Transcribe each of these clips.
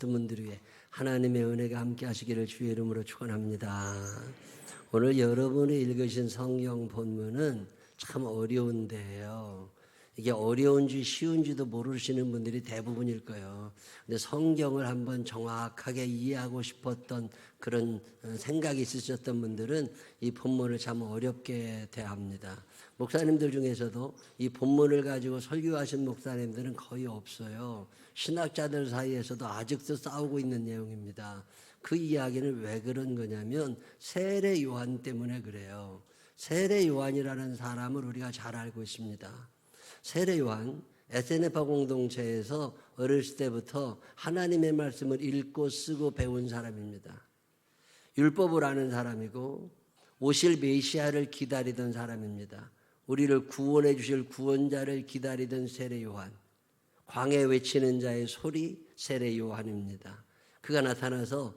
모든 분들 위해 하나님의 은혜가 함께 하시기를 주의 이름으로 축원합니다. 오늘 여러분이 읽으신 성경 본문은 참 어려운데요. 이게 어려운지 쉬운지도 모르시는 분들이 대부분일 거예요. 근데 성경을 한번 정확하게 이해하고 싶었던 그런 생각이 있으셨던 분들은 이 본문을 참 어렵게 대합니다. 목사님들 중에서도 이 본문을 가지고 설교하신 목사님들은 거의 없어요. 신학자들 사이에서도 아직도 싸우고 있는 내용입니다. 그 이야기는 왜 그런 거냐면 세례 요한 때문에 그래요. 세례 요한이라는 사람을 우리가 잘 알고 있습니다. 세례 요한 SNF파 공동체에서 어렸을 때부터 하나님의 말씀을 읽고 쓰고 배운 사람입니다. 율법을 아는 사람이고 오실 메시아를 기다리던 사람입니다. 우리를 구원해 주실 구원자를 기다리던 세례 요한, 광야에 외치는 자의 소리 세례 요한입니다. 그가 나타나서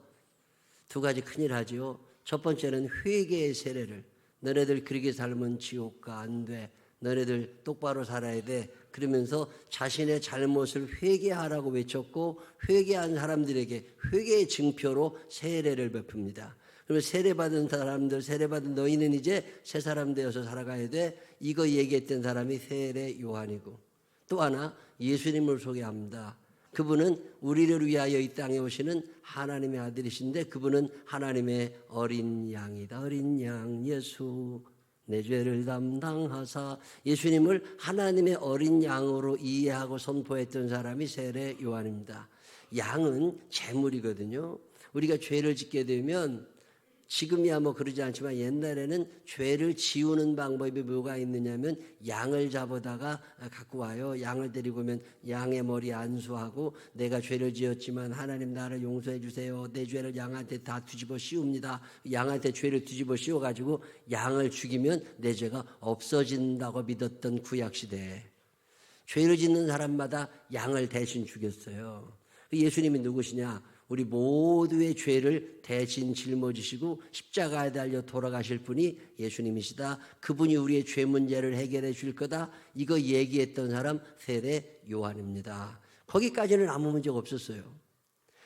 두 가지 큰일 하지요. 첫 번째는 회개의 세례를, 너네들 그렇게 살면 지옥 가 안 돼, 너네들 똑바로 살아야 돼, 그러면서 자신의 잘못을 회개하라고 외쳤고 회개한 사람들에게 회개의 증표로 세례를 베풉니다. 그러면 세례받은 사람들, 세례받은 너희는 이제 새 사람 되어서 살아가야 돼, 이거 얘기했던 사람이 세례 요한이고, 또 하나 예수님을 소개합니다. 그분은 우리를 위하여 이 땅에 오시는 하나님의 아들이신데 그분은 하나님의 어린 양이다. 어린 양 예수 내 죄를 담당하사, 예수님을 하나님의 어린 양으로 이해하고 선포했던 사람이 세례 요한입니다. 양은 제물이거든요. 우리가 죄를 짓게 되면 지금이야 뭐 그러지 않지만 옛날에는 죄를 지우는 방법이 뭐가 있느냐면 양을 잡아다가 갖고 와요. 양을 데리고 오면 양의 머리 안수하고 내가 죄를 지었지만 하나님 나를 용서해 주세요. 내 죄를 양한테 다 뒤집어 씌웁니다. 양한테 죄를 뒤집어 씌워가지고 양을 죽이면 내 죄가 없어진다고 믿었던 구약시대에 죄를 짓는 사람마다 양을 대신 죽였어요. 예수님이 누구시냐? 우리 모두의 죄를 대신 짊어지시고 십자가에 달려 돌아가실 분이 예수님이시다. 그분이 우리의 죄 문제를 해결해 줄 거다. 이거 얘기했던 사람 세례 요한입니다. 거기까지는 아무 문제가 없었어요.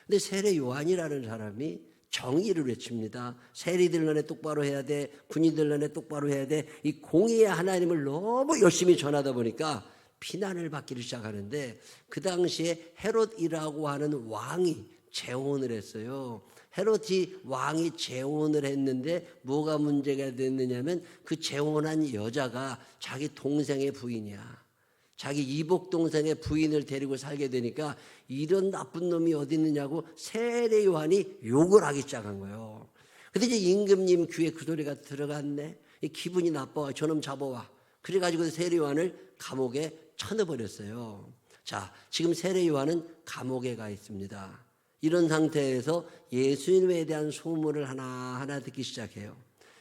근데 세례 요한이라는 사람이 정의를 외칩니다. 세리들 너네 똑바로 해야 돼. 군인들 너네 똑바로 해야 돼. 이 공의의 하나님을 너무 열심히 전하다 보니까 비난을 받기를 시작하는데, 그 당시에 헤롯이라고 하는 왕이 재혼을 했어요. 헤롯이 왕이 재혼을 했는데 뭐가 문제가 됐느냐면 그 재혼한 여자가 자기 동생의 부인이야. 자기 이복 동생의 부인을 데리고 살게 되니까 이런 나쁜 놈이 어디 있느냐고 세례 요한이 욕을 하기 시작한 거예요. 근데 이제 임금님 귀에 그 소리가 들어갔네. 기분이 나빠. 저놈 잡아와. 그래가지고 세례 요한을 감옥에 쳐넣어버렸어요. 자, 지금 세례 요한은 감옥에 가 있습니다. 이런 상태에서 예수님에 대한 소문을 하나하나 듣기 시작해요.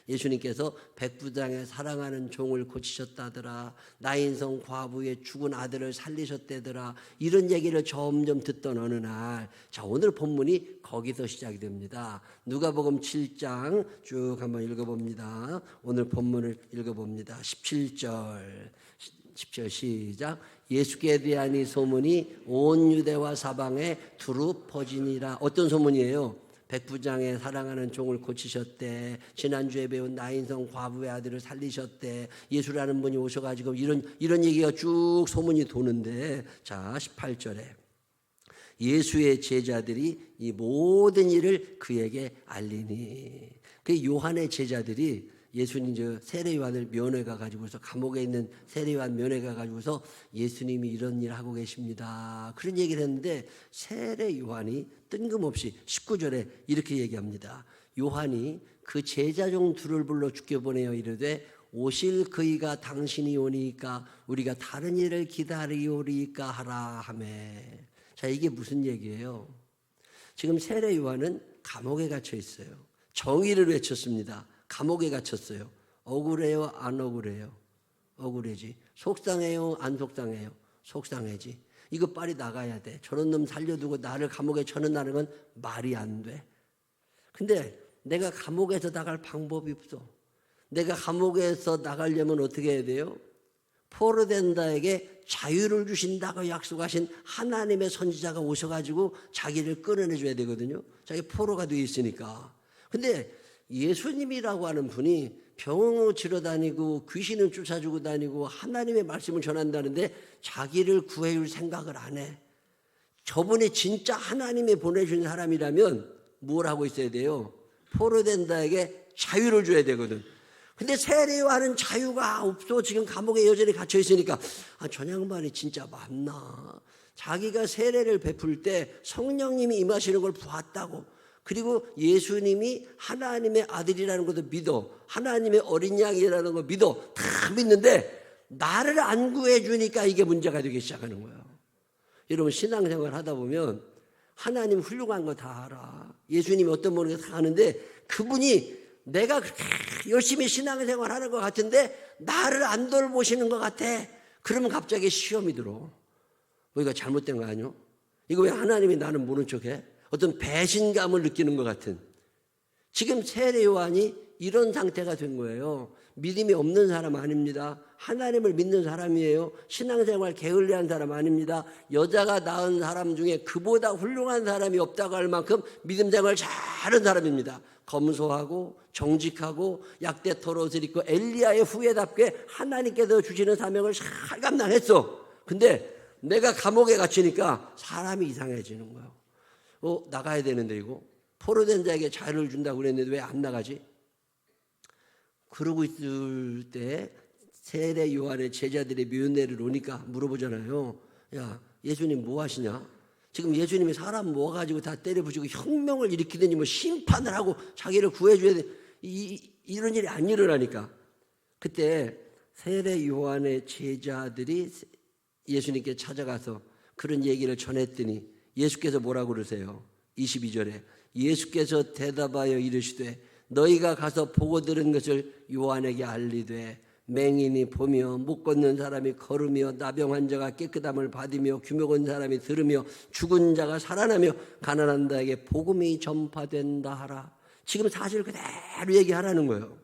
예수님께서 백부장의 사랑하는 종을 고치셨다더라. 나인성 과부의 죽은 아들을 살리셨다더라. 이런 얘기를 점점 듣던 어느 날, 자, 오늘 본문이 거기서 시작이 됩니다. 누가복음 7장 쭉 한번 읽어봅니다. 오늘 본문을 읽어봅니다. 17절 시작. 예수께 대한 이 소문이 온 유대와 사방에 두루 퍼지니라. 어떤 소문이에요? 백부장의 사랑하는 종을 고치셨대. 지난주에 배운 나인성 과부의 아들을 살리셨대. 예수라는 분이 오셔가지고 이런 얘기가 쭉 소문이 도는데, 자 18절에 예수의 제자들이 이 모든 일을 그에게 알리니. 그 요한의 제자들이 예수님 세례 요한을 면회 가가지고서 감옥에 있는 세례 요한 면회 가가지고서 예수님이 이런 일 하고 계십니다. 그런 얘기를 했는데 세례 요한이 뜬금없이 19절에 이렇게 얘기합니다. 요한이 그 제자 중 둘을 불러 죽게 보내어 이르되 오실 그이가 당신이 오니까 우리가 다른 일을 기다리오리까 하라 하매. 자, 이게 무슨 얘기예요? 지금 세례 요한은 감옥에 갇혀 있어요. 정의를 외쳤습니다. 감옥에 갇혔어요. 억울해요? 안 억울해요? 억울해지. 속상해요? 안 속상해요? 속상해지. 이거 빨리 나가야 돼. 저런 놈 살려두고 나를 감옥에 쳐넣는다는 건 말이 안 돼. 근데 내가 감옥에서 나갈 방법이 없어. 내가 감옥에서 나가려면 어떻게 해야 돼요? 포로된 자에게 자유를 주신다고 약속하신 하나님의 선지자가 오셔가지고 자기를 끌어내줘야 되거든요. 자기 포로가 되어 있으니까. 근데 예수님이라고 하는 분이 병을 치러 다니고 귀신을 쫓아주고 다니고 하나님의 말씀을 전한다는데 자기를 구해줄 생각을 안 해. 저분이 진짜 하나님이 보내준 사람이라면 뭘 하고 있어야 돼요? 포로된 자에게 자유를 줘야 되거든. 근데 세례요한은 자유가 없어. 지금 감옥에 여전히 갇혀 있으니까 저 양반이 진짜 맞나? 자기가 세례를 베풀 때 성령님이 임하시는 걸 보았다고. 그리고 예수님이 하나님의 아들이라는 것도 믿어. 하나님의 어린 양이라는 거 믿어. 다 믿는데 나를 안 구해주니까 이게 문제가 되기 시작하는 거예요. 여러분 신앙생활 하다 보면 하나님 훌륭한 거 다 알아. 예수님이 어떤 분인가 다 아는데 그분이 내가 그렇게 열심히 신앙생활 하는 것 같은데 나를 안 돌보시는 것 같아. 그러면 갑자기 시험이 들어. 이거 잘못된 거 아니요? 이거 왜 하나님이 나는 모른 척해? 어떤 배신감을 느끼는 것 같은. 지금 세례 요한이 이런 상태가 된 거예요. 믿음이 없는 사람 아닙니다. 하나님을 믿는 사람이에요. 신앙생활 게을리한 사람 아닙니다. 여자가 낳은 사람 중에 그보다 훌륭한 사람이 없다고 할 만큼 믿음생활 잘하는 사람입니다. 검소하고 정직하고 약대 털옷을 입고 엘리야의 후예답게 하나님께서 주시는 사명을 잘 감당했어. 근데 내가 감옥에 갇히니까 사람이 이상해지는 거예요. 나가야 되는데 이거 포로된 자에게 자유를 준다고 그랬는데 왜 안 나가지? 그러고 있을 때 세례 요한의 제자들의 면회를 오니까 물어보잖아요. 야, 예수님 뭐 하시냐? 지금 예수님이 사람 모아가지고 다 때려 부수고 혁명을 일으키더니 뭐 심판을 하고 자기를 구해줘야 돼. 이런 일이 안 일어나니까. 그때 세례 요한의 제자들이 예수님께 찾아가서 그런 얘기를 전했더니 예수께서 뭐라고 그러세요? 22절에 예수께서 대답하여 이르시되 너희가 가서 보고 들은 것을 요한에게 알리되 맹인이 보며 못 걷는 사람이 걸으며 나병 환자가 깨끗함을 받으며 귀먹은 사람이 들으며 죽은 자가 살아나며 가난한 자에게 복음이 전파된다 하라. 지금 사실 그대로 얘기하라는 거예요.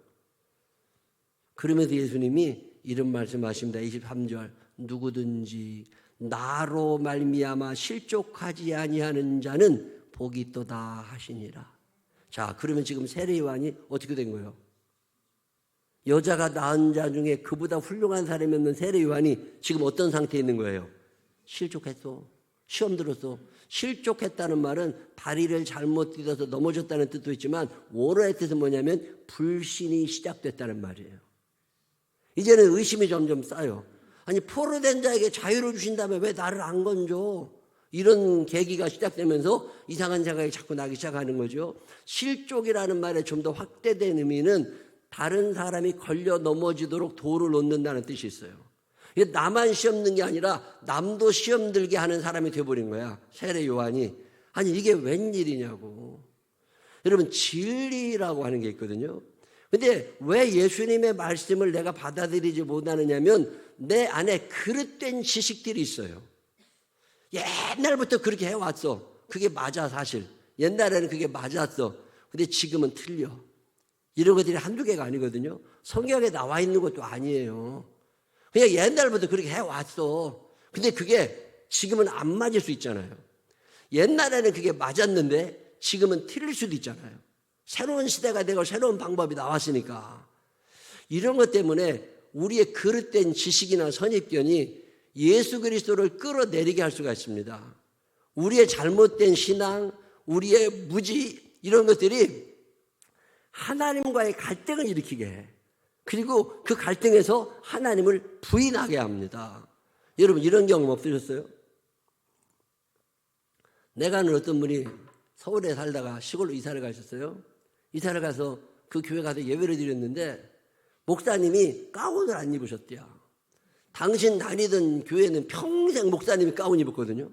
그러면서 예수님이 이런 말씀하십니다. 23절 누구든지 나로 말미암아 실족하지 아니하는 자는 복이 있도다 하시니라. 자, 그러면 지금 세례 요한이 어떻게 된 거예요? 여자가 낳은 자 중에 그보다 훌륭한 사람이었는 세례 요한이 지금 어떤 상태에 있는 거예요? 실족했어. 시험 들었어. 실족했다는 말은 다리를 잘못 딛어서 넘어졌다는 뜻도 있지만 원어의 뜻은 뭐냐면 불신이 시작됐다는 말이에요. 이제는 의심이 점점 쌓여. 아니 포로된 자에게 자유를 주신다면 왜 나를 안 건져? 이런 계기가 시작되면서 이상한 생각이 자꾸 나기 시작하는 거죠. 실족이라는 말의 좀 더 확대된 의미는 다른 사람이 걸려 넘어지도록 돌을 놓는다는 뜻이 있어요. 나만 시험 든 게 아니라 남도 시험 들게 하는 사람이 되어버린 거야. 세례 요한이. 아니 이게 웬일이냐고. 여러분 진리라고 하는 게 있거든요. 근데 왜 예수님의 말씀을 내가 받아들이지 못하느냐면 내 안에 그릇된 지식들이 있어요. 옛날부터 그렇게 해왔어. 그게 맞아 사실. 옛날에는 그게 맞았어. 근데 지금은 틀려. 이런 것들이 한두 개가 아니거든요. 성경에 나와 있는 것도 아니에요. 그냥 옛날부터 그렇게 해왔어. 근데 그게 지금은 안 맞을 수 있잖아요. 옛날에는 그게 맞았는데 지금은 틀릴 수도 있잖아요. 새로운 시대가 되고 새로운 방법이 나왔으니까. 이런 것 때문에 우리의 그릇된 지식이나 선입견이 예수 그리스도를 끌어내리게 할 수가 있습니다. 우리의 잘못된 신앙, 우리의 무지 이런 것들이 하나님과의 갈등을 일으키게 해. 그리고 그 갈등에서 하나님을 부인하게 합니다. 여러분 이런 경험 없으셨어요? 내가 아는 어떤 분이 서울에 살다가 시골로 이사를 가셨어요. 이사를 가서 그 교회 가서 예배를 드렸는데 목사님이 가운을 안 입으셨대요. 당신 다니던 교회는 평생 목사님이 가운 입었거든요.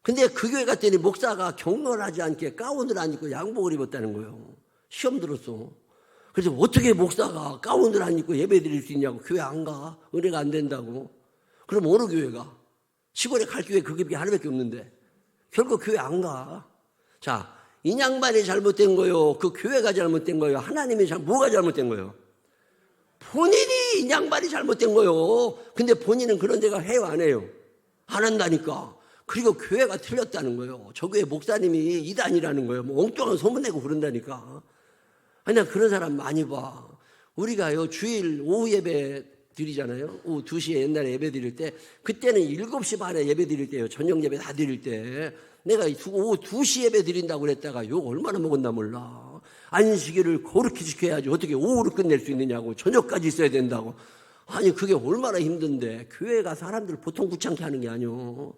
근데 그 교회 갔더니 목사가 경건하지 않게 가운을 안 입고 양복을 입었다는 거예요. 시험 들었어. 그래서 어떻게 목사가 가운을 안 입고 예배 드릴 수 있냐고. 교회 안 가. 은혜가 안 된다고. 그럼 어느 교회 가? 시골에 갈 교회 그게 하나밖에 없는데 결국 교회 안 가. 자, 이 양반이 잘못된 거요? 그 교회가 잘못된 거요? 하나님이 뭐가 잘못된 거요? 본인이 이 양반이 잘못된 거요. 근데 본인은 그런 데가 해요, 안 해요? 안 한다니까. 그리고 교회가 틀렸다는 거예요. 저 교회 목사님이 이단이라는 거예요. 뭐 엉뚱한 소문내고 그런다니까. 아니, 나 그런 사람 많이 봐. 우리가요, 주일 오후 예배 드리잖아요. 오후 2시에 옛날에 예배 드릴 때, 그때는 7시 반에 예배 드릴 때요. 저녁 예배 다 드릴 때. 내가 오후 2시 예배 드린다고 그랬다가 욕 얼마나 먹었나 몰라. 안식일을 그렇게 지켜야지 어떻게 오후로 끝낼 수 있느냐고. 저녁까지 있어야 된다고. 아니, 그게 얼마나 힘든데. 교회가 사람들 보통 귀찮게 하는 게 아니오.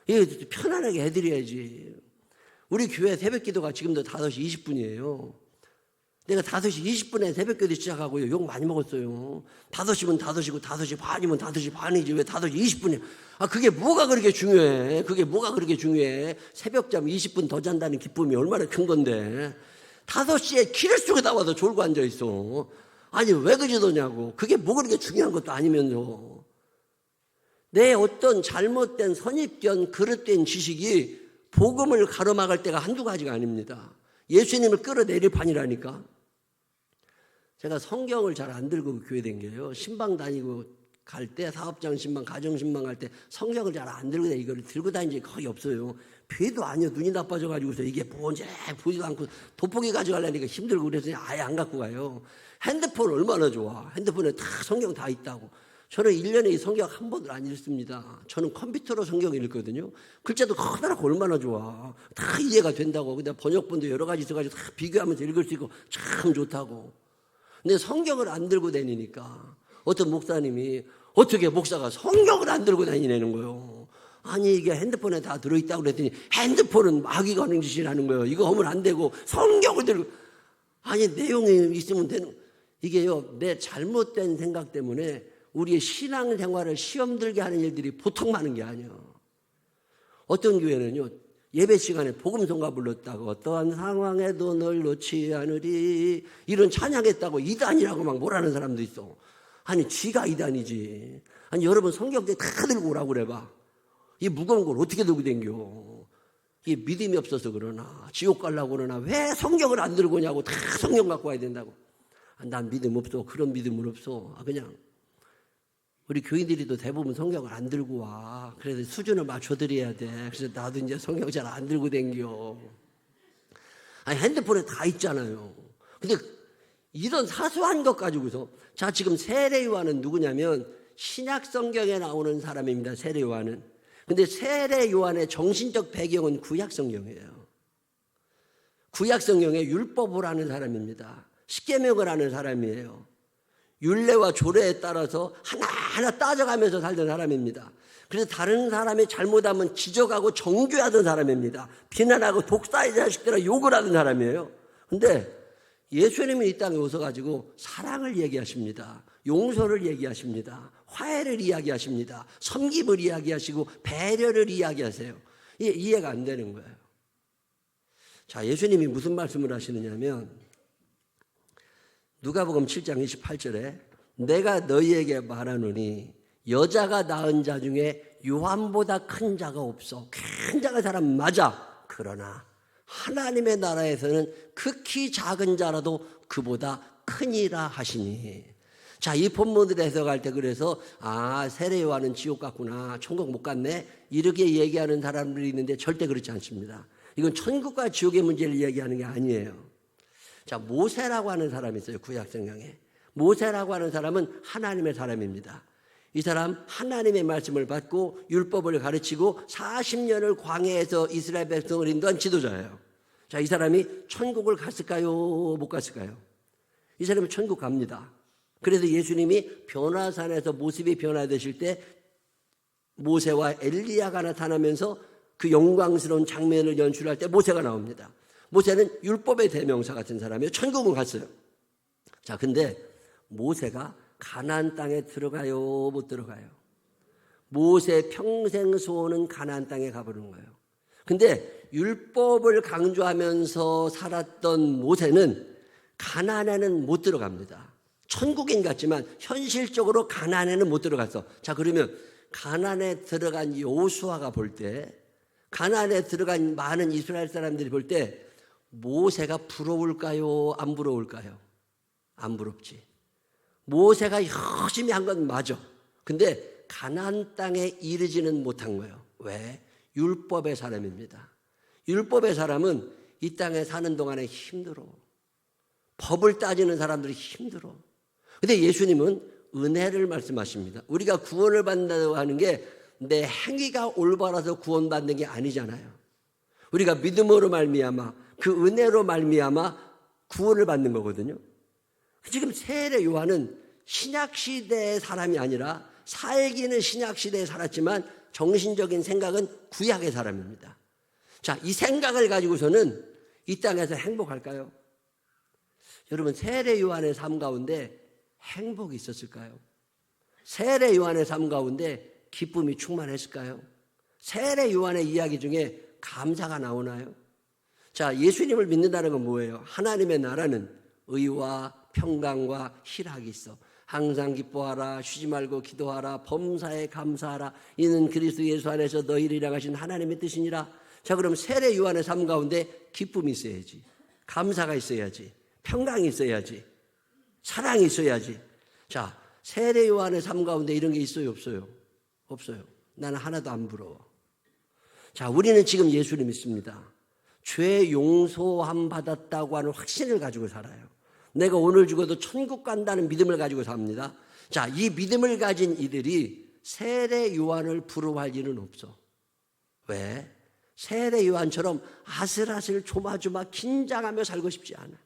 이게 편안하게 해드려야지. 우리 교회 새벽 기도가 지금도 5시 20분이에요. 내가 5시 20분에 새벽 기도 시작하고요. 욕 많이 먹었어요. 5시면 5시고 5시 반이면 5시 반이지 왜 5시 20분이야. 아, 그게 뭐가 그렇게 중요해. 그게 뭐가 그렇게 중요해. 새벽잠 20분 더 잔다는 기쁨이 얼마나 큰 건데. 5시에 키를 쓰고 나와서 졸고 앉아있어. 아니, 왜 그러냐고. 그게 뭐 그렇게 중요한 것도 아니면서. 내 어떤 잘못된 선입견, 그릇된 지식이 복음을 가로막을 때가 한두 가지가 아닙니다. 예수님을 끌어내릴 판이라니까. 제가 성경을 잘 안 들고 교회 댕겨요. 신방 다니고 갈 때, 사업장 신방, 가정 신방 갈 때 성경을 잘 안 들고 이걸 들고 다닌 적이 거의 없어요. 배도 아니요. 눈이 나빠져가지고서 이게 뭔지 보지도 않고 돋보기 가져가려니까 힘들고 그래서 아예 안 갖고 가요. 핸드폰 얼마나 좋아. 핸드폰에 다 성경 다 있다고. 저는 1년에 이 성경 한 번도 안 읽습니다. 저는 컴퓨터로 성경 읽거든요. 글자도 커다랗고 얼마나 좋아. 다 이해가 된다고. 근데 번역본도 여러 가지 있어가지고 다 비교하면서 읽을 수 있고 참 좋다고. 근데 성경을 안 들고 다니니까 어떤 목사님이 어떻게 목사가 성경을 안 들고 다니냐는 거예요. 아니, 이게 핸드폰에 다 들어있다고 그랬더니 핸드폰은 마귀가 하는 짓이라는 거예요. 이거 하면 안 되고 성경을 들고. 아니, 내용이 있으면 되는. 이게요, 내 잘못된 생각 때문에 우리의 신앙생활을 시험 들게 하는 일들이 보통 많은 게 아니에요. 어떤 교회는요, 예배 시간에 복음성가 불렀다고 어떠한 상황에도 널 놓지 않으리 이런 찬양했다고 이단이라고 막 뭐라는 사람도 있어. 아니, 지가 이단이지. 아니, 여러분 성경책 다 들고 오라고 그래봐. 이 무거운 걸 어떻게 들고 댕겨. 이게 믿음이 없어서 그러나 지옥 가려고 그러나 왜 성경을 안 들고 오냐고. 다 성경 갖고 와야 된다고. 난 믿음 없어. 그런 믿음은 없어. 그냥 우리 교인들이도 대부분 성경을 안 들고 와. 그래서 수준을 맞춰드려야 돼. 그래서 나도 이제 성경 잘 안 들고 댕겨. 아니, 핸드폰에 다 있잖아요. 근데 이런 사소한 것 가지고서, 자, 지금 세례 요한은 누구냐면 신약 성경에 나오는 사람입니다. 세례 요한은. 근데 세례 요한의 정신적 배경은 구약 성경이에요. 구약 성경에 율법을 하는 사람입니다. 십계명을 하는 사람이에요. 율례와 조례에 따라서 하나하나 따져가면서 살던 사람입니다. 그래서 다른 사람이 잘못하면 지적하고 정죄하던 사람입니다. 비난하고 독사의 자식들아 욕을 하던 사람이에요. 근데 예수님이 이 땅에 오셔가지고 사랑을 얘기하십니다. 용서를 얘기하십니다. 화해를 이야기하십니다. 섬김을 이야기하시고 배려를 이야기하세요. 이게 이해가 안 되는 거예요. 자, 예수님이 무슨 말씀을 하시느냐면 누가복음 7장 28절에 내가 너희에게 말하노니 여자가 낳은 자 중에 요한보다 큰 자가 없어. 큰 자가 사람 맞아. 그러나 하나님의 나라에서는 극히 작은 자라도 그보다 크니라 하시니. 자, 이 본문을 해석할 때 그래서 세례 요한은 지옥 갔구나, 천국 못 갔네 이렇게 얘기하는 사람들이 있는데 절대 그렇지 않습니다. 이건 천국과 지옥의 문제를 얘기하는 게 아니에요. 자, 모세라고 하는 사람이 있어요. 구약 성경에. 모세라고 하는 사람은 하나님의 사람입니다. 이 사람 하나님의 말씀을 받고 율법을 가르치고 40년을 광야에서 이스라엘 백성을 인도한 지도자예요. 자, 이 사람이 천국을 갔을까요? 못 갔을까요? 이 사람이 천국 갑니다. 그래서 예수님이 변화산에서 모습이 변화되실 때 모세와 엘리야가 나타나면서 그 영광스러운 장면을 연출할 때 모세가 나옵니다. 모세는 율법의 대명사 같은 사람이에요. 천국은 갔어요. 자, 근데 모세가 가나안 땅에 들어가요? 못 들어가요? 모세 평생 소원은 가나안 땅에 가보는 거예요. 근데 율법을 강조하면서 살았던 모세는 가나안에는 못 들어갑니다. 천국인 같지만 현실적으로 가나안에는 못 들어갔어. 자, 그러면 가나안에 들어간 여호수아가 볼 때, 가나안에 들어간 많은 이스라엘 사람들이 볼 때 모세가 부러울까요? 안 부러울까요? 안 부럽지. 모세가 열심히 한 건 맞아. 근데 가나안 땅에 이르지는 못한 거예요. 왜? 율법의 사람입니다. 율법의 사람은 이 땅에 사는 동안에 힘들어. 법을 따지는 사람들이 힘들어. 근데 예수님은 은혜를 말씀하십니다. 우리가 구원을 받는다고 하는 게 내 행위가 올바라서 구원받는 게 아니잖아요. 우리가 믿음으로 말미암아 그 은혜로 말미암아 구원을 받는 거거든요. 지금 세례 요한은 신약시대의 사람이 아니라 살기는 신약시대에 살았지만 정신적인 생각은 구약의 사람입니다. 자, 이 생각을 가지고서는 이 땅에서 행복할까요? 여러분, 세례 요한의 삶 가운데 행복이 있었을까요? 세례 요한의 삶 가운데 기쁨이 충만했을까요? 세례 요한의 이야기 중에 감사가 나오나요? 자, 예수님을 믿는다는 건 뭐예요? 하나님의 나라는 의와 평강과 희락이 있어. 항상 기뻐하라, 쉬지 말고 기도하라, 범사에 감사하라. 이는 그리스도 예수 안에서 너희를 일하신 하나님의 뜻이니라. 자, 그럼 세례 요한의 삶 가운데 기쁨이 있어야지, 감사가 있어야지, 평강이 있어야지, 사랑이 있어야지. 자, 세례 요한의 삶 가운데 이런 게 있어요, 없어요? 없어요. 나는 하나도 안 부러워. 자, 우리는 지금 예수를 믿습니다. 죄 용서함 받았다고 하는 확신을 가지고 살아요. 내가 오늘 죽어도 천국 간다는 믿음을 가지고 삽니다. 자, 이 믿음을 가진 이들이 세례 요한을 부러워할 일은 없어. 왜? 세례 요한처럼 아슬아슬 조마조마 긴장하며 살고 싶지 않아.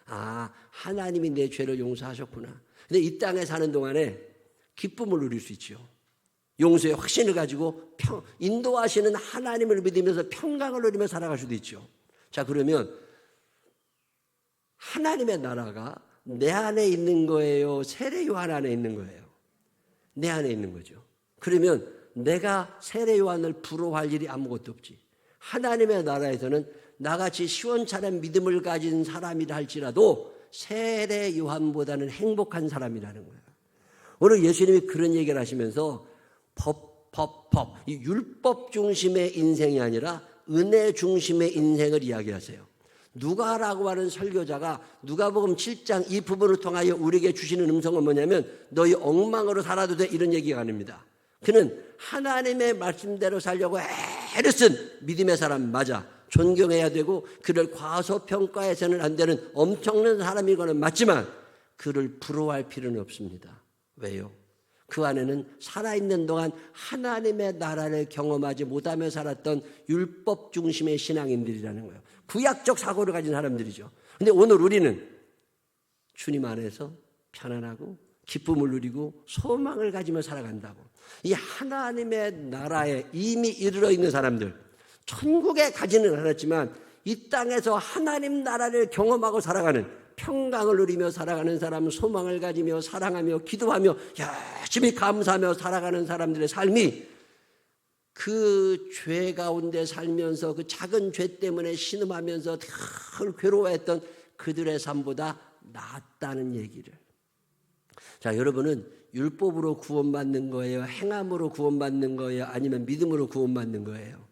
아, 하나님이 내 죄를 용서하셨구나. 근데 이 땅에 사는 동안에 기쁨을 누릴 수 있죠. 용서의 확신을 가지고 인도하시는 하나님을 믿으면서 평강을 누리며 살아갈 수도 있죠. 자, 그러면 하나님의 나라가 내 안에 있는 거예요? 세례 요한 안에 있는 거예요? 내 안에 있는 거죠. 그러면 내가 세례 요한을 부러워할 일이 아무것도 없지. 하나님의 나라에서는 나같이 시원찮은 믿음을 가진 사람이라 할지라도 세례 요한보다는 행복한 사람이라는 거예요. 오늘 예수님이 그런 얘기를 하시면서 이 율법 중심의 인생이 아니라 은혜 중심의 인생을 이야기하세요. 누가라고 하는 설교자가 누가복음 7장 이 부분을 통하여 우리에게 주시는 음성은 뭐냐면 너희 엉망으로 살아도 돼, 이런 얘기가 아닙니다. 그는 하나님의 말씀대로 살려고 애를 쓴 믿음의 사람 맞아. 존경해야 되고 그를 과소평가해서는 안 되는 엄청난 사람이거는 맞지만 그를 부러워할 필요는 없습니다. 왜요? 그 안에는 살아있는 동안 하나님의 나라를 경험하지 못하며 살았던 율법 중심의 신앙인들이라는 거예요. 구약적 사고를 가진 사람들이죠. 근데 오늘 우리는 주님 안에서 편안하고 기쁨을 누리고 소망을 가지며 살아간다고. 이 하나님의 나라에 이미 이르러 있는 사람들, 천국에 가지는 않았지만 이 땅에서 하나님 나라를 경험하고 살아가는, 평강을 누리며 살아가는 사람은 소망을 가지며 사랑하며 기도하며 열심히 감사하며 살아가는 사람들의 삶이 그 죄 가운데 살면서 그 작은 죄 때문에 신음하면서 늘 괴로워했던 그들의 삶보다 낫다는 얘기를. 자, 여러분은 율법으로 구원받는 거예요? 행함으로 구원받는 거예요? 아니면 믿음으로 구원받는 거예요?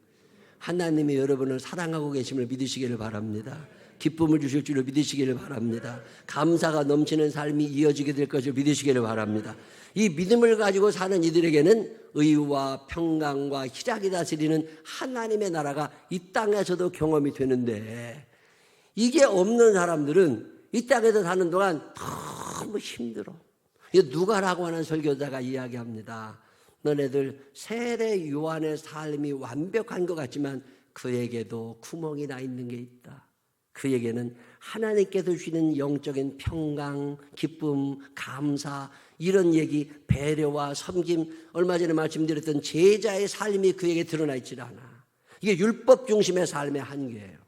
하나님이 여러분을 사랑하고 계심을 믿으시기를 바랍니다. 기쁨을 주실 줄을 믿으시기를 바랍니다. 감사가 넘치는 삶이 이어지게 될 것을 믿으시기를 바랍니다. 이 믿음을 가지고 사는 이들에게는 의와 평강과 희락이 다스리는 하나님의 나라가 이 땅에서도 경험이 되는데, 이게 없는 사람들은 이 땅에서 사는 동안 너무 힘들어. 누가라고 하는 설교자가 이야기합니다. 너네들 세례 요한의 삶이 완벽한 것 같지만 그에게도 구멍이 나 있는 게 있다. 그에게는 하나님께서 주시는 영적인 평강, 기쁨, 감사, 이런 얘기, 배려와 섬김, 얼마 전에 말씀드렸던 제자의 삶이 그에게 드러나 있질 않아. 이게 율법 중심의 삶의 한계예요.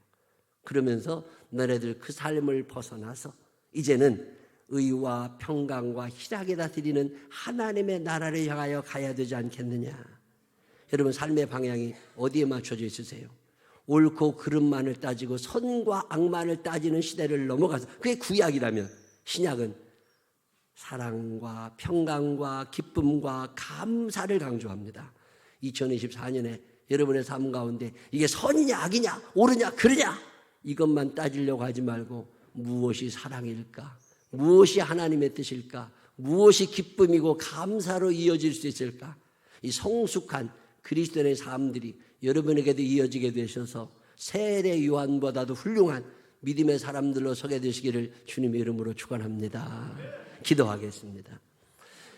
그러면서 너네들 그 삶을 벗어나서 이제는 의와 평강과 희락이 다스리는 하나님의 나라를 향하여 가야 되지 않겠느냐. 여러분, 삶의 방향이 어디에 맞춰져 있으세요? 옳고 그름만을 따지고 선과 악만을 따지는 시대를 넘어가서, 그게 구약이라면 신약은 사랑과 평강과 기쁨과 감사를 강조합니다. 2024년에 여러분의 삶 가운데 이게 선이냐 악이냐 옳으냐 그르냐 이것만 따지려고 하지 말고 무엇이 사랑일까? 무엇이 하나님의 뜻일까? 무엇이 기쁨이고 감사로 이어질 수 있을까? 이 성숙한 그리스도인의 삶들이 여러분에게도 이어지게 되셔서 세례 요한보다도 훌륭한 믿음의 사람들로 서게 되시기를 주님의 이름으로 축원합니다. 기도하겠습니다.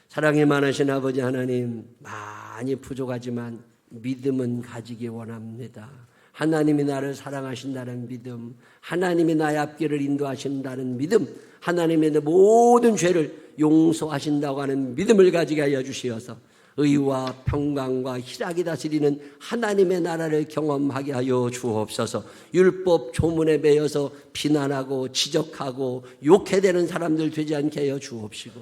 사랑이 많으신 아버지 하나님, 많이 부족하지만 믿음은 가지기 원합니다. 하나님이 나를 사랑하신다는 믿음, 하나님이 나의 앞길을 인도하신다는 믿음, 하나님의 내 모든 죄를 용서하신다고 하는 믿음을 가지게 하여 주시어서 의와 평강과 희락이 다스리는 하나님의 나라를 경험하게 하여 주옵소서. 율법 조문에 매여서 비난하고 지적하고 욕해대는 사람들 되지 않게 하여 주옵시고,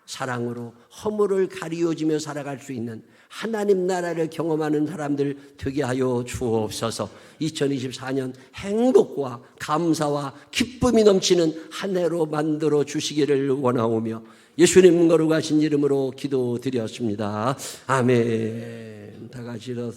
사랑으로 허물을 가리워지며 살아갈 수 있는 하나님 나라를 경험하는 사람들 되게 하여 주옵소서. 2024년 행복과 감사와 기쁨이 넘치는 한 해로 만들어 주시기를 원하오며 예수님 거룩하신 이름으로 기도드렸습니다. 아멘. 다 같이 일어서